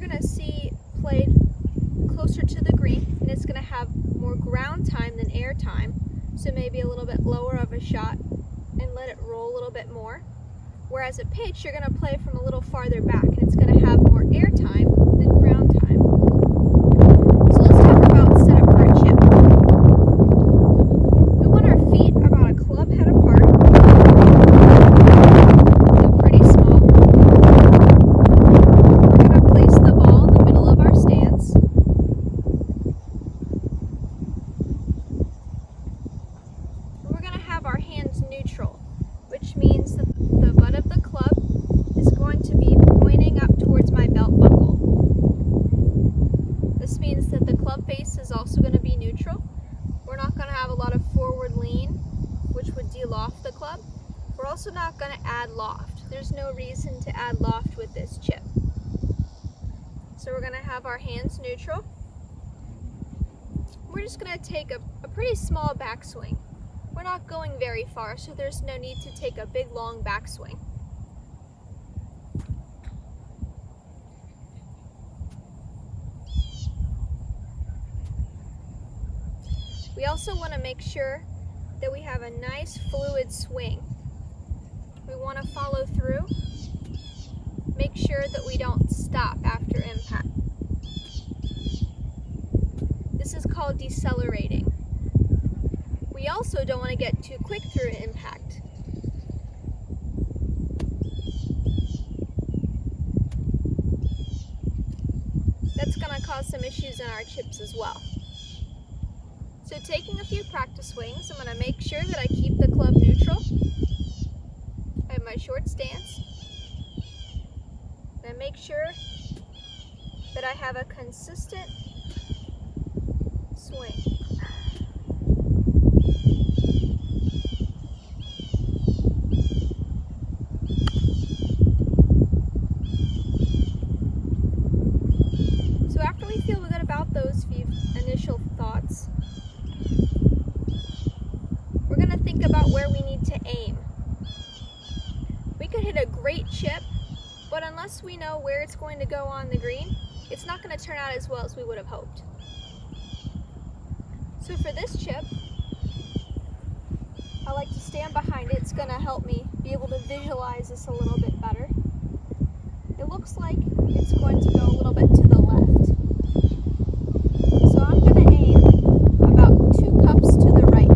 you're going to see played closer to the green, and it's going to have more ground time than air time, so maybe a little bit lower of a shot and let it roll a little bit more. Whereas a pitch, you're going to play from a little farther back, and it's going to have more air time than ground time. So let's talk about setup for a chip. We want our feet about a club head apart, pretty small. We're going to place the ball in the middle of our stance. And we're going to have our hands neutral, which means that the butt of the club is going to be pointing up towards my belt buckle. This means that the club face is also going to be neutral. We're not going to have a lot of forward lean, which would de-loft the club. We're also not going to add loft. There's no reason to add loft with this chip. So we're going to have our hands neutral. We're just going to take a pretty small backswing. We're not going very far, so there's no need to take a big long backswing. We also want to make sure that we have a nice fluid swing. We want to follow through. Make sure that we don't stop after impact. This is called decelerating. We also don't want to get too quick through impact. That's going to cause some issues in our chips as well. So taking a few practice swings, I'm going to make sure that I keep the club neutral. I have my short stance. And make sure that I have a consistent swing. So after we feel good about those few initial thoughts, we're going to think about where we need to aim. We could hit a great chip, but unless we know where it's going to go on the green, it's not going to turn out as well as we would have hoped. So for this chip, I like to stand behind it. It's going to help me be able to visualize this a little bit better. It looks like it's going to go a little bit to the left. So I'm going to aim about 2 cups to the right.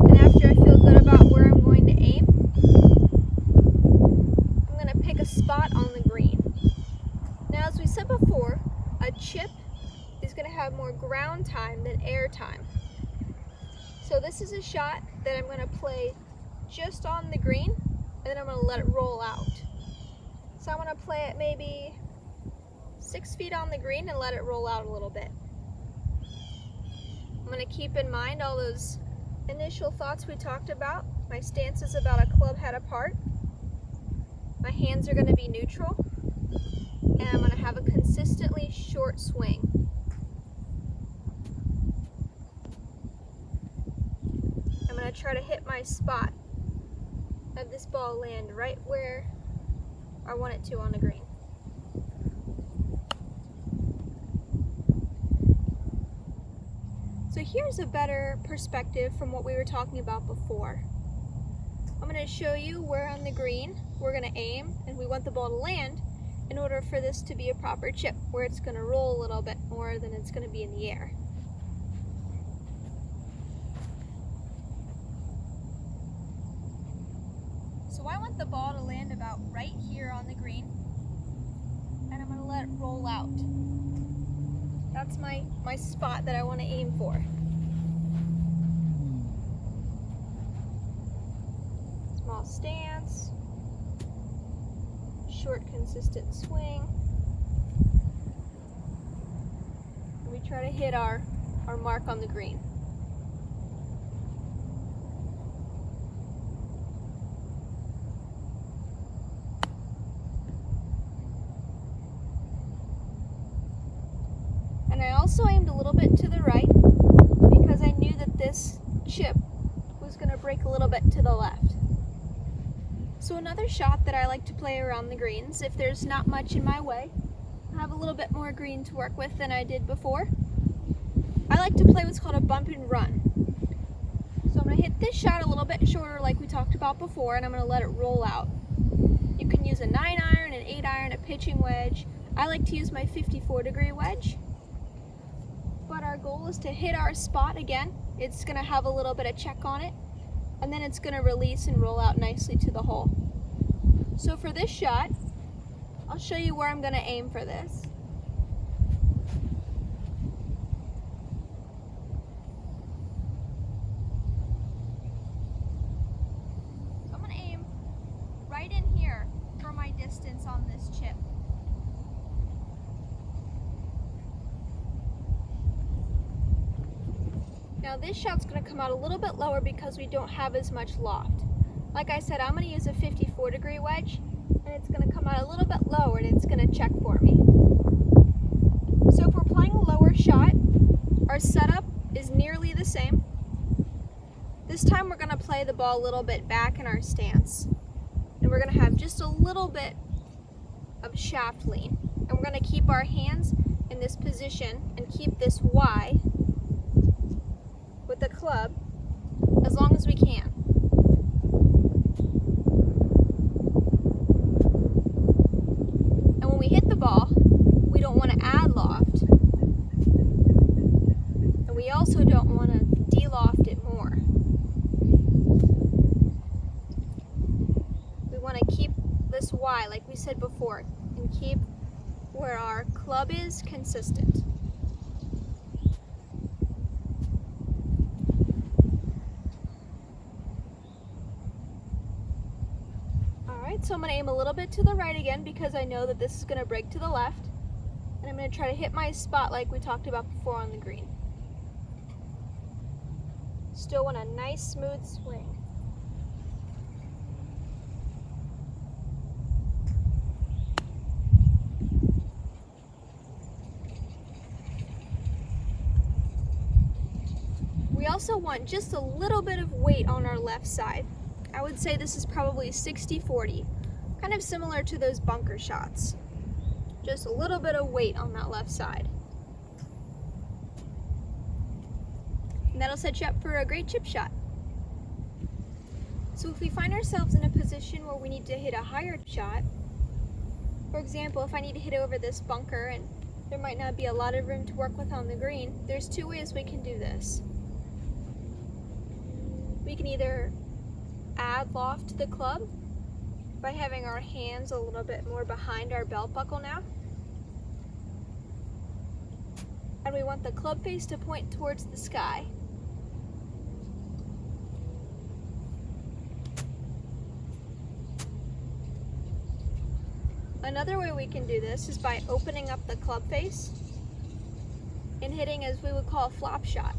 And after I feel good about where I'm going to aim, I'm going to pick a spot on the green. Now, as we said before, a chip is going to have more ground time than air time. So this is a shot that I'm going to play just on the green, and then I'm going to let it roll out. So I'm going to play it maybe 6 feet on the green and let it roll out a little bit. I'm going to keep in mind all those initial thoughts we talked about. My stance is about a club head apart. My hands are going to be neutral. And I'm going to have a consistently short swing. I'm going to try to hit my spot. Have this ball land right where I want it to on the green. So here's a better perspective from what we were talking about before. I'm going to show you where on the green we're going to aim, and we want the ball to land in order for this to be a proper chip, where it's going to roll a little bit more than it's going to be in the air. So I want the ball to land about right here on the green, and I'm going to let it roll out. That's my spot that I want to aim for. Small stance, short consistent swing. And we try to hit our mark on the green. And I also aimed a little bit to the right because I knew that this chip was going to break a little bit to the left. So another shot that I like to play around the greens, if there's not much in my way, I have a little bit more green to work with than I did before. I like to play what's called a bump and run. So I'm going to hit this shot a little bit shorter like we talked about before, and I'm going to let it roll out. You can use a 9-iron, an 8-iron, a pitching wedge. I like to use my 54-degree wedge. But our goal is to hit our spot again. It's going to have a little bit of check on it, and then it's going to release and roll out nicely to the hole. So for this shot, I'll show you where I'm going to aim for this. So I'm going to aim right in here for my distance on this chip. Now this shot's going to come out a little bit lower because we don't have as much loft. Like I said, I'm going to use a 54-degree wedge, and it's going to come out a little bit lower, and it's going to check for me. So if we're playing a lower shot, our setup is nearly the same. This time we're going to play the ball a little bit back in our stance, and we're going to have just a little bit of shaft lean, and we're going to keep our hands in this position and keep this Y with the club as long as we can. And when we hit the ball, we don't want to add loft, and we also don't want to de-loft it more. We want to keep this Y, like we said before, and keep where our club is consistent. So I'm going to aim a little bit to the right again because I know that this is going to break to the left. And I'm going to try to hit my spot like we talked about before on the green. Still want a nice smooth swing. We also want just a little bit of weight on our left side. I would say this is probably 60-40, kind of similar to those bunker shots. Just a little bit of weight on that left side. And that'll set you up for a great chip shot. So if we find ourselves in a position where we need to hit a higher shot, for example, if I need to hit over this bunker and there might not be a lot of room to work with on the green, there's two ways we can do this. We can either add loft to the club by having our hands a little bit more behind our belt buckle now. And we want the club face to point towards the sky. Another way we can do this is by opening up the club face and hitting, as we would call, a flop shot.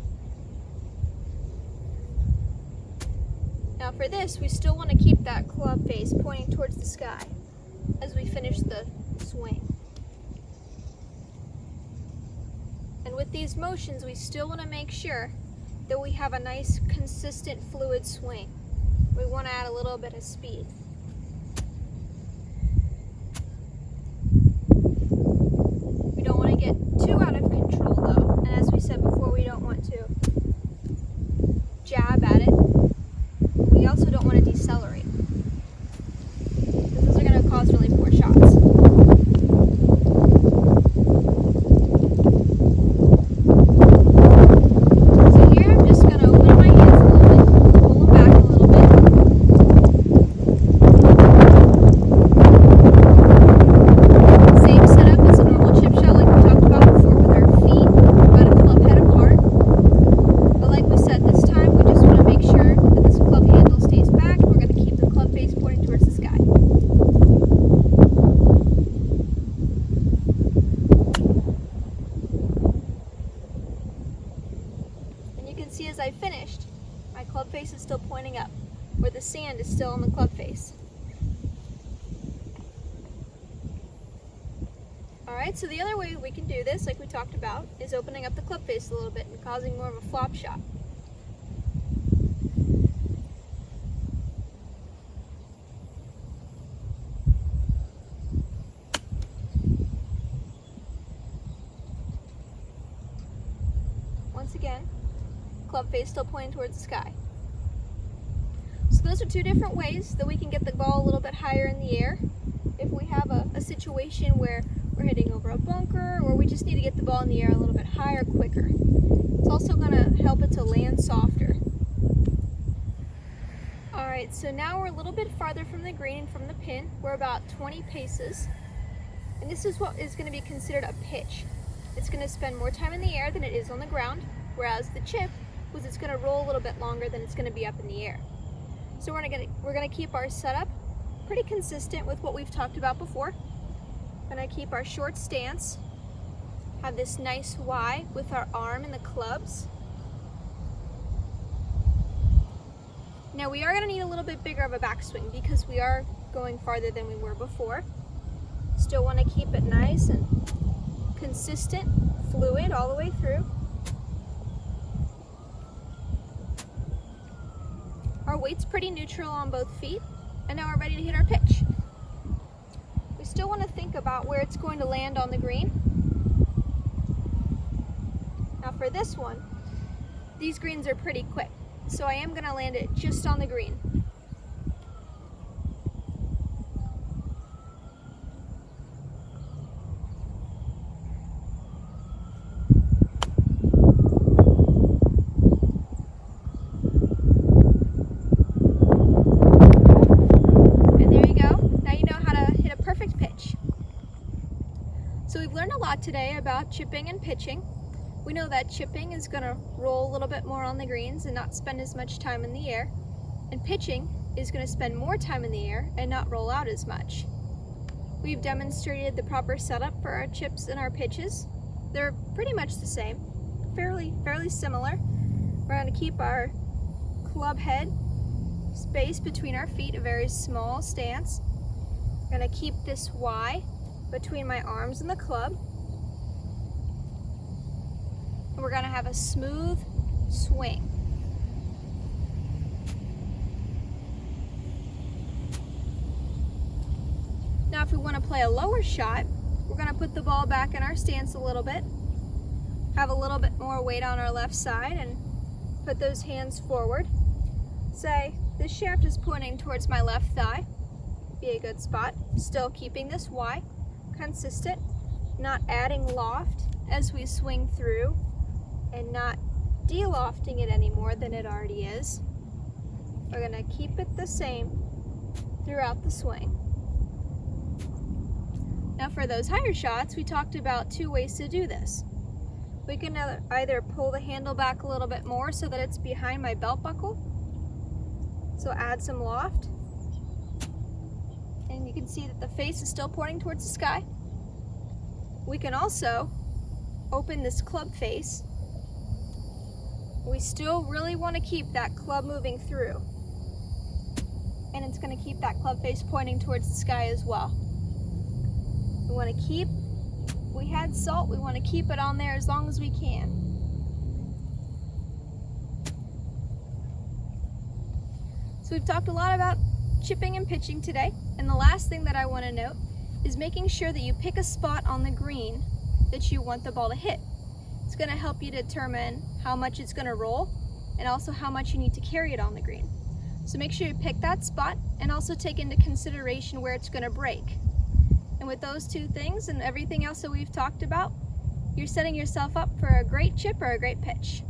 Now for this, we still want to keep that club face pointing towards the sky as we finish the swing. And with these motions, we still want to make sure that we have a nice, consistent, fluid swing. We want to add a little bit of speed. We don't want to get too out of control though, and as we said before, we don't want to jab at it. We also don't want to decelerate, because those are going to cause really poor shots. So here I'm just going to open my hands a little bit, pull them back a little bit. Same setup as a normal chip shot like we talked about before, with our feet about a club head apart. But like we said, this time we just want to make sure that this club handle stays back, and we're going to keep the club face pointing towards the sky. And you can see as I finished, my club face is still pointing up, where the sand is still on the club face. Alright, so the other way we can do this, like we talked about, is opening up the club face a little bit and causing more of a flop shot. club face still pointing towards the sky. So those are two different ways that we can get the ball a little bit higher in the air. If we have a situation where we're hitting over a bunker, or we just need to get the ball in the air a little bit higher, quicker. It's also going to help it to land softer. Alright, so now we're a little bit farther from the green and from the pin. We're about 20 paces. And this is what is going to be considered a pitch. It's going to spend more time in the air than it is on the ground, whereas the chip was it's going to roll a little bit longer than it's going to be up in the air. So we're going to keep our setup pretty consistent with what we've talked about before. We're going to keep our short stance, have this nice Y with our arm and the clubs. Now we are going to need a little bit bigger of a backswing because we are going farther than we were before. Still want to keep it nice and consistent, fluid all the way through. Our weight's pretty neutral on both feet, and now we're ready to hit our pitch. We still want to think about where it's going to land on the green. Now for this one, these greens are pretty quick, so I am going to land it just on the green. So we've learned a lot today about chipping and pitching. We know that chipping is going to roll a little bit more on the greens and not spend as much time in the air. And pitching is going to spend more time in the air and not roll out as much. We've demonstrated the proper setup for our chips and our pitches. They're pretty much the same, fairly similar. We're going to keep our club head space between our feet, a very small stance. We're going to keep this Y between my arms and the club. And we're going to have a smooth swing. Now if we want to play a lower shot, we're going to put the ball back in our stance a little bit, have a little bit more weight on our left side, and put those hands forward. Say this shaft is pointing towards my left thigh. Be a good spot. Still keeping this Y consistent, not adding loft as we swing through and not de-lofting it any more than it already is. We're going to keep it the same throughout the swing. Now for those higher shots, we talked about two ways to do this. We can either pull the handle back a little bit more so that it's behind my belt buckle, so add some loft. And you can see that the face is still pointing towards the sky. We can also open this club face. We still really want to keep that club moving through. And it's going to keep that club face pointing towards the sky as well. We want to keep, we had salt, we want to keep it on there as long as we can. So we've talked a lot about chipping and pitching today, and the last thing that I want to note is making sure that you pick a spot on the green that you want the ball to hit. It's going to help you determine how much it's going to roll and also how much you need to carry it on the green. So make sure you pick that spot and also take into consideration where it's going to break. And with those two things and everything else that we've talked about, you're setting yourself up for a great chip or a great pitch.